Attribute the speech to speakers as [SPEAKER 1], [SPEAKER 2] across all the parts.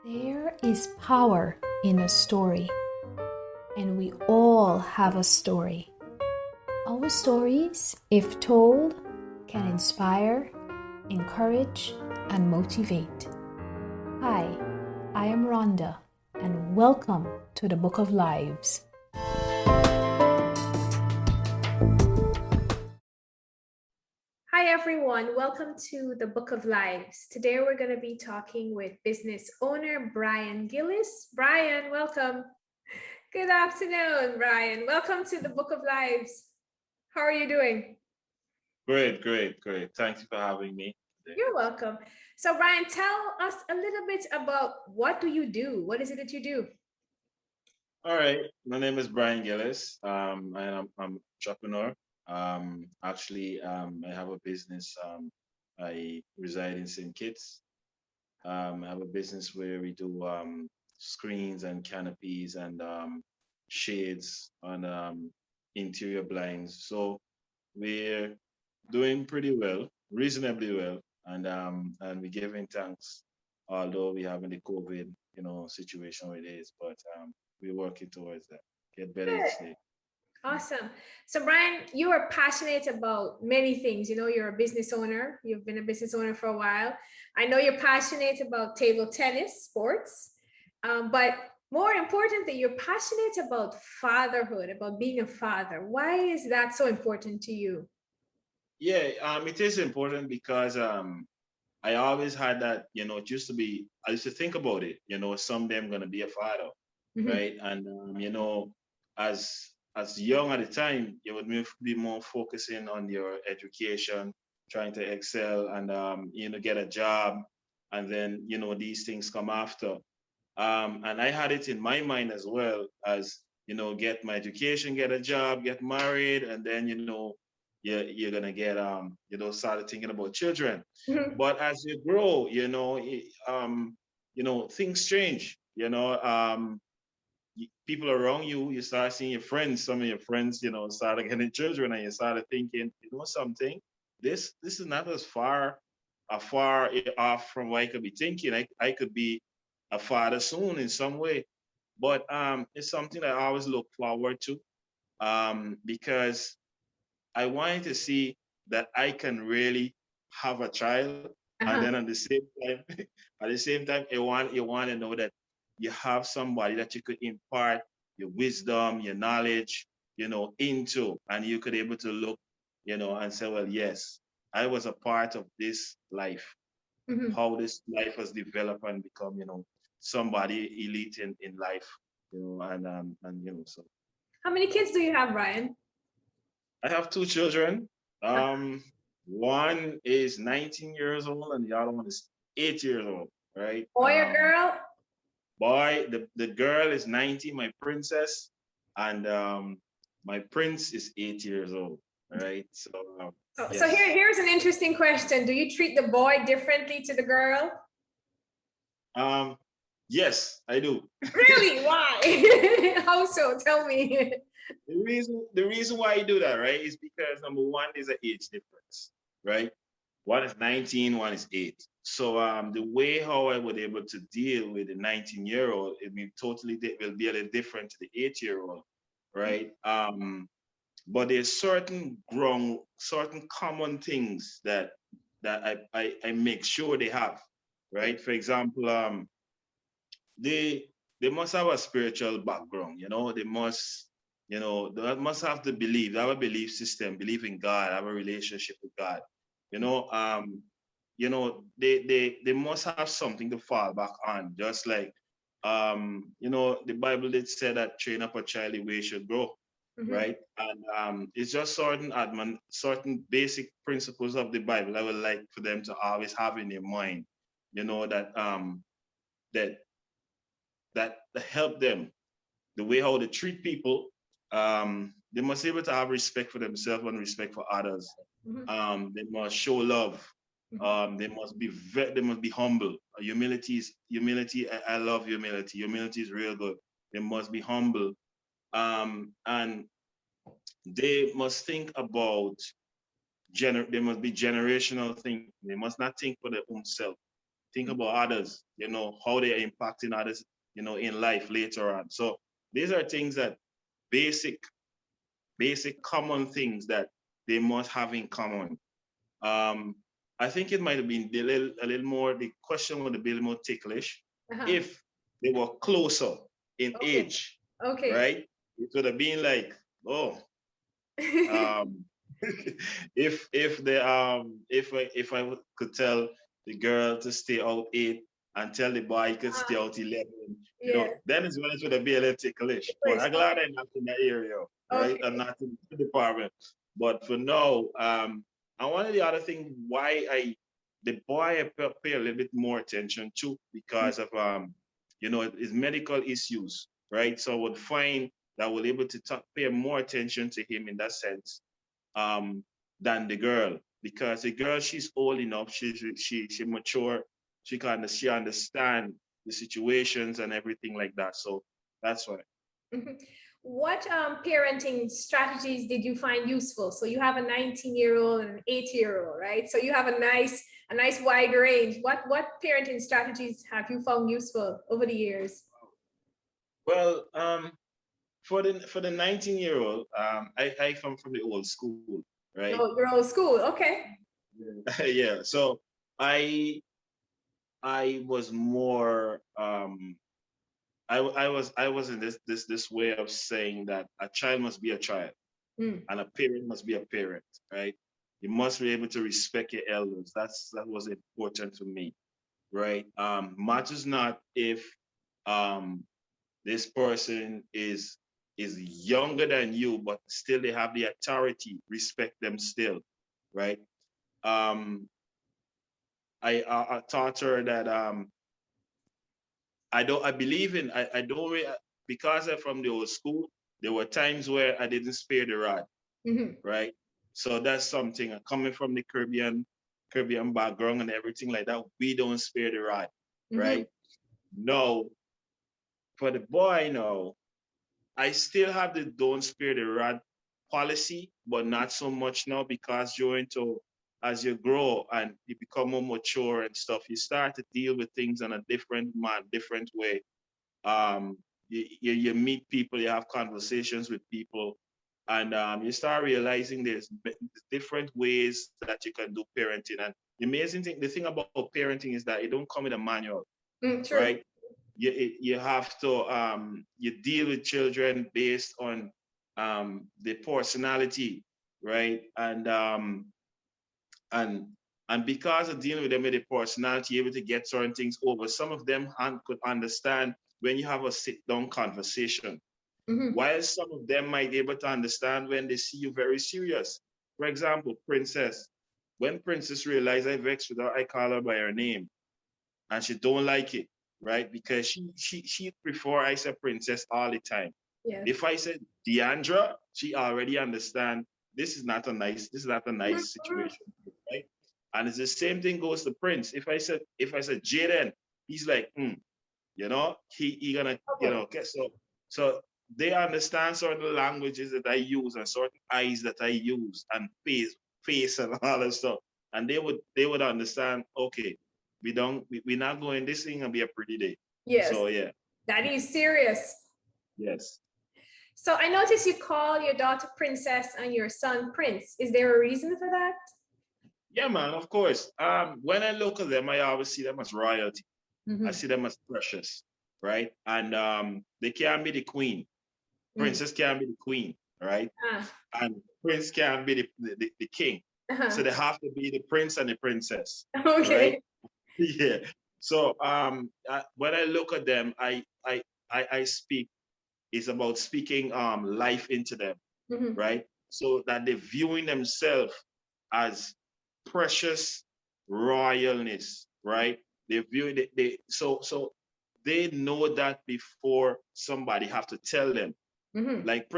[SPEAKER 1] There is power in a story, and we all have a story. Our stories, if told, can inspire, encourage, and motivate. Hi, I am Rhonda, and welcome to the Book of Lives. Hi everyone, welcome to the Book of Lives. Today we're going to be talking with business owner Brian Gillis. Brian, welcome. Good afternoon, Brian. Welcome to the Book of Lives. How are you doing?
[SPEAKER 2] Great. Thank you for having me today.
[SPEAKER 1] You're welcome. So Brian, tell us a little bit about what do you do? What is it that you do?
[SPEAKER 2] All right. My name is Brian Gillis. And I'm an entrepreneur. I have a business. I reside in St. Kitts. I have a business where we do screens and canopies and shades and interior blinds. So we're doing pretty well, reasonably well, and we're giving thanks, although we having the COVID, situation where it is, but we're working towards that. Get better each
[SPEAKER 1] Good.
[SPEAKER 2] day.
[SPEAKER 1] Awesome. So Brian, you are passionate about many things. You know, you're a business owner. You've been a business owner for a while. I know you're passionate about table tennis, sports, but more importantly, you're passionate about fatherhood, about being a father. Why is that so important to you?
[SPEAKER 2] Yeah, it is important because I always had that, it used to be, I used to think about it, someday I'm gonna be a father,
[SPEAKER 1] Mhm.
[SPEAKER 2] right? And as young at the time, you would be more focusing on your education, trying to excel and get a job, and then these things come after. And I had it in my mind as well as get my education, get a job, get married, and then you're gonna get started thinking about children.
[SPEAKER 1] Mhm.
[SPEAKER 2] But as you grow, things change. People around you, you start seeing your friends. Some of your friends, started getting children, and you started thinking, something. This is not as far off from what I could be thinking. I could be a father soon in some way, but it's something that I always look forward to because I wanted to see that I can really have a child, and then
[SPEAKER 1] Uh-huh.
[SPEAKER 2] at the same time, you want to know that you have somebody that you could impart your wisdom, your knowledge, into, and you could able to look, and say, well, yes, I was a part of this life,
[SPEAKER 1] Mhm.
[SPEAKER 2] how this life has developed and become, somebody elite in life, so
[SPEAKER 1] How many kids do you have, Brian?
[SPEAKER 2] I have two children. Um, One is 19 years old and the other one is 8 years old, right?
[SPEAKER 1] Boy or girl?
[SPEAKER 2] Boy, the girl is 90, my princess, and my prince is 8 years old, right? So,
[SPEAKER 1] So
[SPEAKER 2] yes.
[SPEAKER 1] here's an interesting question. Do you treat the boy differently to the girl?
[SPEAKER 2] Um, yes, I do.
[SPEAKER 1] Really? Why? How so? Tell me.
[SPEAKER 2] The reason why I do that, right, is because number one is an age difference, right? One is 19, one is 8. So the way how I would able to deal with the 19-year-old, it will be a little different to the 8-year-old, right? But there's certain common things that I make sure they have, right? For example, they must have a spiritual background, they must have the belief, they have a belief system, believe in God, have a relationship with God. You know, um, they must have something to fall back on, just like the Bible did say that train up a child the way he should grow,
[SPEAKER 1] Mhm.
[SPEAKER 2] right? And it's just certain basic principles of the Bible I would like for them to always have in their mind, that that help them, the way how they treat people. They must be able to have respect for themselves and respect for others.
[SPEAKER 1] Mhm.
[SPEAKER 2] They must show love.
[SPEAKER 1] Mhm.
[SPEAKER 2] They must be humble. Humility. I love humility. Humility is real good. They must be humble. And they must think about they must be generational thinking. They must not think for their own self. think about others, how they are impacting others, in life later on. So these are things that basic, basic common things that they must have in common. Um, I think it might have been a little more, the question would have been a little more ticklish
[SPEAKER 1] Uh-huh.
[SPEAKER 2] if they were closer in
[SPEAKER 1] Okay.
[SPEAKER 2] age,
[SPEAKER 1] Okay.
[SPEAKER 2] right? It would have been like, oh, um, if I could tell the girl to stay out 8 and tell the boy he could stay out 11,
[SPEAKER 1] Yeah.
[SPEAKER 2] then it's when it would have been a little ticklish. But
[SPEAKER 1] English.
[SPEAKER 2] I'm glad I'm not in that area, right?
[SPEAKER 1] Okay.
[SPEAKER 2] I'm not in the department. But for now, and one of the other things why the boy I pay a little bit more attention to because of his medical issues, right? So I would find that we're able to pay more attention to him in that sense, um, than the girl, because the girl, she's old enough, she mature, she understand the situations and everything like that. So that's why.
[SPEAKER 1] Mhm. What parenting strategies did you find useful? So you have a 19-year-old and an 8-year-old, right? So you have a nice wide range. What parenting strategies have you found useful over the years?
[SPEAKER 2] Well, for the 19-year-old, I come from the old school, right?
[SPEAKER 1] Oh, you're old school. Okay.
[SPEAKER 2] Yeah. So I I was more I was in this way of saying that a child must be a child
[SPEAKER 1] Mm.
[SPEAKER 2] and a parent must be a parent, right? You must be able to respect your elders. That was important to me, right? Matters not if um this person is younger than you, but still they have the authority. Respect them still, right? Um, I taught her that I believe in I don't because I'm from the old school. There were times where I didn't spare the rod,
[SPEAKER 1] Mm-hmm.
[SPEAKER 2] right? So that's something coming from the Caribbean background and everything like that. We don't spare the rod,
[SPEAKER 1] Mm-hmm.
[SPEAKER 2] right? No, for the boy, no. I still have the don't spare the rod policy, but not so much now because you're into as you grow and you become more mature and stuff, you start to deal with things in a different way. You meet people, you have conversations with people, and you start realizing there's different ways that you can do parenting. And the amazing thing, the thing about parenting is that it don't come with a manual,
[SPEAKER 1] Mm, true.
[SPEAKER 2] right? You have to you deal with children based on the personality, right? And and because of dealing with them with the personality, you're able to get certain things over. Some of them could understand when you have a sit down conversation,
[SPEAKER 1] Mm-hmm.
[SPEAKER 2] while some of them might be able to understand when they see you very serious. For example, Princess. When Princess realized I vexed with her, I call her by her name and she don't like it, right? Because she prefer I say Princess all the time.
[SPEAKER 1] Yes.
[SPEAKER 2] If I said Deandra, she already understand this is not a nice situation, right? And it's the same thing goes to Prince. If I said Jaden, he's like, he gonna,
[SPEAKER 1] Okay.
[SPEAKER 2] okay, so they understand certain languages that I use and certain eyes that I use and face and all that stuff. And they would understand, okay, we're not going this thing and be a pretty day.
[SPEAKER 1] Yes.
[SPEAKER 2] So yeah,
[SPEAKER 1] That is serious.
[SPEAKER 2] yes.
[SPEAKER 1] So I noticed you call your daughter Princess and your son Prince. Is there a reason for that?
[SPEAKER 2] Yeah, man, of course. When I look at them, I always see them as royalty. I
[SPEAKER 1] Mm-hmm.
[SPEAKER 2] see them as precious, right? And they can't be the queen.
[SPEAKER 1] Mm.
[SPEAKER 2] Princess can't be the queen, right?
[SPEAKER 1] Ah.
[SPEAKER 2] And prince can't be the king. So
[SPEAKER 1] Uh-huh.
[SPEAKER 2] they have to be the prince and the princess, right?
[SPEAKER 1] Okay.
[SPEAKER 2] Yeah. So when I look at them, I speak. It's about speaking life into them,
[SPEAKER 1] Mm-hmm.
[SPEAKER 2] right? So that they're viewing themselves as precious royalness, right? They view it, so they know that before somebody have to tell them.
[SPEAKER 1] Mm-hmm.
[SPEAKER 2] Like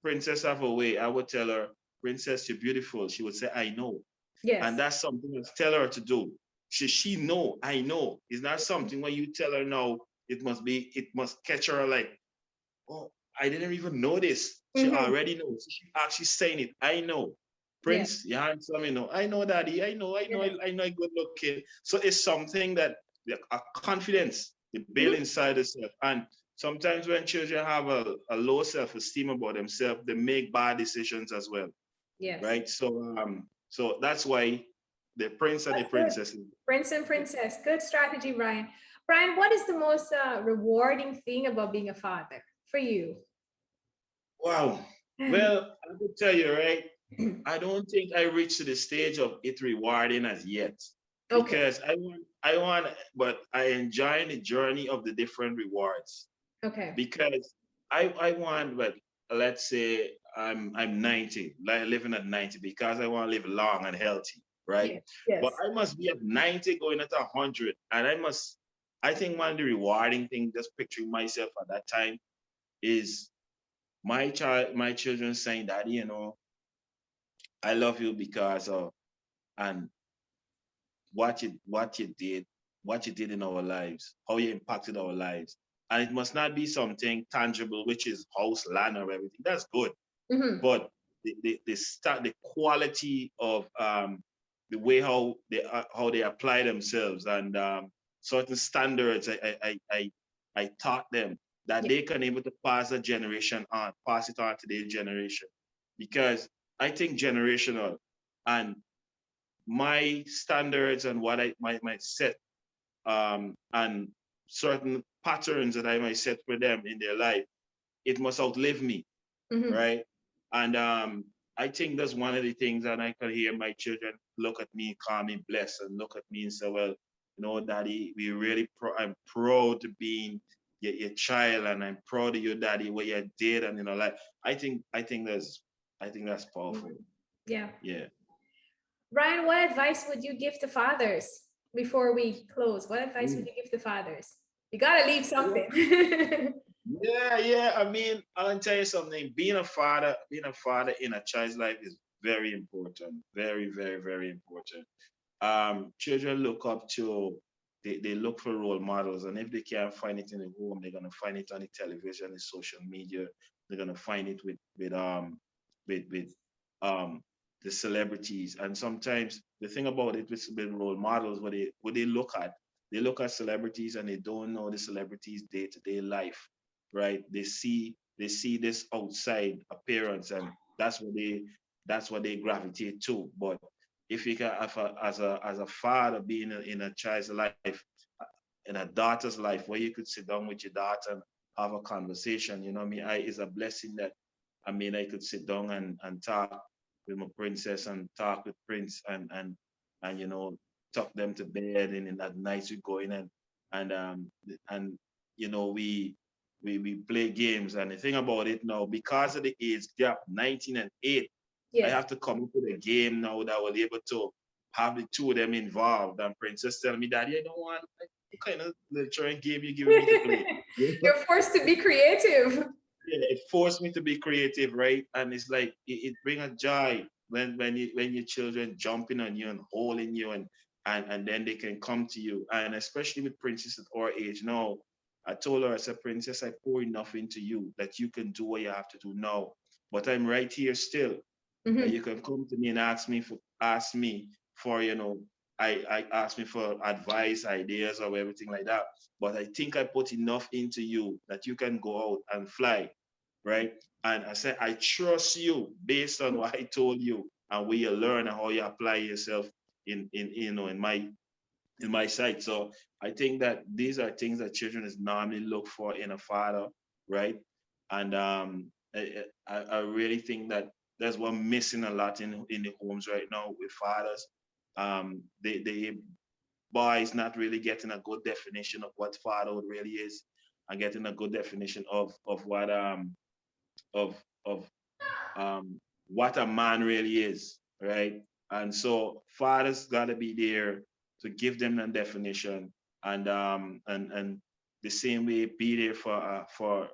[SPEAKER 2] Princess have a way. I would tell her, Princess, you're beautiful. She would say, I know. And
[SPEAKER 1] Yes.
[SPEAKER 2] that's something I tell her to do. She know, I know. It's not something when you tell her no, it must catch her like, oh, I didn't even know this. She
[SPEAKER 1] Mm-hmm.
[SPEAKER 2] already knows. She actually saying it. I know.
[SPEAKER 1] Yes.
[SPEAKER 2] Prince, you handsome, I know, Daddy, I know,
[SPEAKER 1] Yes.
[SPEAKER 2] I know, I good looking. So it's something that a confidence they build
[SPEAKER 1] Mhm.
[SPEAKER 2] inside themselves. And sometimes when children have a low self-esteem about themselves, they make bad decisions as well,
[SPEAKER 1] Yes.
[SPEAKER 2] right? So that's why the prince and the
[SPEAKER 1] That's good.
[SPEAKER 2] princess.
[SPEAKER 1] Prince and princess. Good strategy, Brian. Brian, what is the most rewarding thing about being a father for you?
[SPEAKER 2] Wow. Well, I could tell you, right? I don't think I reached to the stage of it rewarding as yet,
[SPEAKER 1] Okay.
[SPEAKER 2] because but I enjoy the journey of the different rewards,
[SPEAKER 1] Okay.
[SPEAKER 2] because I want, but let's say I'm 90, like living at 90, because I want to live long and healthy, right?
[SPEAKER 1] Yes.
[SPEAKER 2] But
[SPEAKER 1] Yes.
[SPEAKER 2] I must be at 90 going at 100, and I think one of the rewarding thing, just picturing myself at that time, is my children saying, "Daddy, I love you because of and what you did in our lives, how you impacted our lives." And it must not be something tangible, which is house, land, or everything. That's good.
[SPEAKER 1] Hmm.
[SPEAKER 2] But the quality of the way how they apply themselves, and certain standards I taught them, that
[SPEAKER 1] Yeah.
[SPEAKER 2] they can able to pass it on to their generation, because I think generational, and my standards and what I might set, and certain patterns that I might set for them in their life, it must outlive me,
[SPEAKER 1] Hmm.
[SPEAKER 2] right? And I think that's one of the things that I could hear my children look at me, call me blessed, and look at me and say, "Well, Daddy, I'm proud to be your child, and I'm proud of you, Daddy, what you did." And like, I think that's powerful.
[SPEAKER 1] Yeah.
[SPEAKER 2] Yeah.
[SPEAKER 1] Brian, what advice would you give to fathers before we close? What advice would
[SPEAKER 2] Mm.
[SPEAKER 1] you give to fathers? You gotta leave
[SPEAKER 2] Yeah,
[SPEAKER 1] something.
[SPEAKER 2] yeah. I mean, I'll tell you something. Being a father in a child's life is very important. Very, very, very important. Children look up to, they look for role models, and if they can't find it in the home, they're gonna find it on the television, the social media. They're gonna find it with the celebrities. And sometimes the thing about it with role models, what they look at celebrities, and they don't know the celebrities' day-to-day life, right? They see this outside appearance, and that's what they gravitate to. But if you can, as a father, being in a child's life, in a daughter's life, where you could sit down with your daughter and have a conversation, I mean, it's a blessing that, I mean, I could sit down and talk with my princess, and talk with Prince, and tuck them to bed, and at night we go in, and we play games. And the thing about it now, because of the age gap, 19 and 8, I
[SPEAKER 1] Yes.
[SPEAKER 2] have to come into the game now that I was able to have the two of them involved. And Princess tell me, "Daddy, I don't want, like, what kind of little game you giving me to play?"
[SPEAKER 1] You're forced to be creative.
[SPEAKER 2] Yeah, it forced me to be creative, right? And it's like it bring a joy when your children jumping on you and holding you, and then they can come to you. And especially with Princess at our age now, I told her, I said, "Princess, I pour enough into you that you can do what you have to do now. But I'm right here still, that
[SPEAKER 1] Hmm.
[SPEAKER 2] you can come to me and ask me for, I ask me for advice, ideas, or everything like that. But I think I put enough into you that you can go out and fly, right?" And I said, "I trust you based on what I told you, and where you learn, and how you apply yourself in my sight." So I think that these are things that children is normally look for in a father, right? And I really think that that's what missing a lot in the homes right now with fathers. The boys not really getting a good definition of what fatherhood really is, and getting a good definition of of of what a man really is, right? And so fathers got to be there to give them that definition, and the same way be there for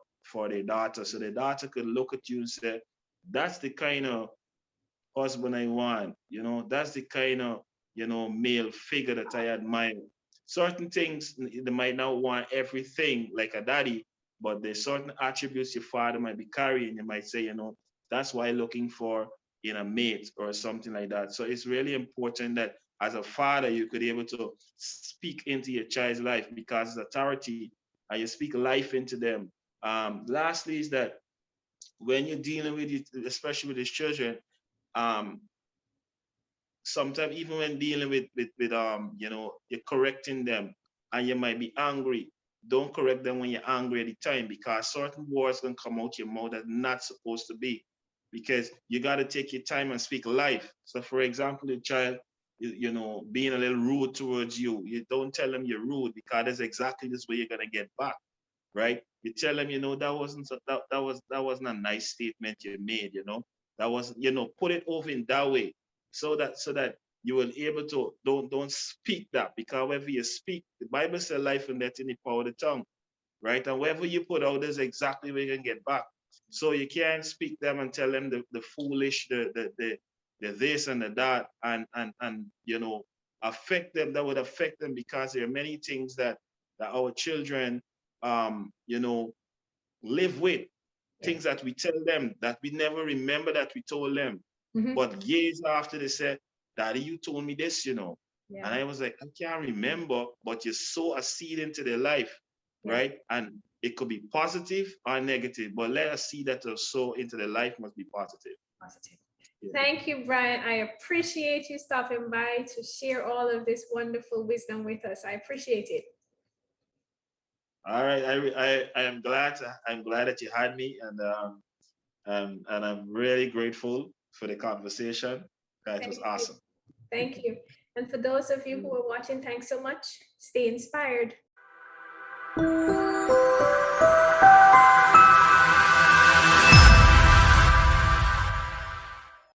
[SPEAKER 2] their daughter, so their daughter could look at you and say, "That's the kind of husband I want. That's the kind of, male figure that I admire." Certain things, they might not want everything like a daddy, but there's certain attributes your father might be carrying. You might say, "That's why I'm looking for in a mate," or something like that. So it's really important that as a father, you could be able to speak into your child's life because it's authority, and you speak life into them. Lastly, is that when you're dealing with it, especially with these children, um, sometimes even when dealing with you're correcting them and you might be angry, don't correct them when you're angry at the time, because certain words gonna come out your mouth that not supposed to be, because you got to take your time and speak life. So for example, the child, being a little rude towards you, you don't tell them you're rude, because that's exactly this way you're gonna get back, right? You tell them, that wasn't a nice statement you made, that was, put it over in that way, so that you will able to don't speak that, because whenever you speak, the Bible says life and death in the power of the tongue, right? And wherever you put out is exactly where you can get back. So you can't speak them and tell them the foolish, the this and the that, and affect them. That would affect them, because there are many things that our children live with, things that we tell them that we never remember that we told them. But years after, they said, Daddy, you told me this,
[SPEAKER 1] Yeah.
[SPEAKER 2] And I was like, I can't remember, but you sow a seed into their life, right? And it could be positive or negative, but let us see that the sow into their life must be positive.
[SPEAKER 1] Positive. Thank you, Brian. I appreciate you stopping by to share all of this wonderful wisdom with us. I appreciate it.
[SPEAKER 2] All right, I am glad that you had me, and I'm really grateful for the conversation. It was awesome.
[SPEAKER 1] Thank you. And for those of you who are watching, thanks so much. Stay inspired.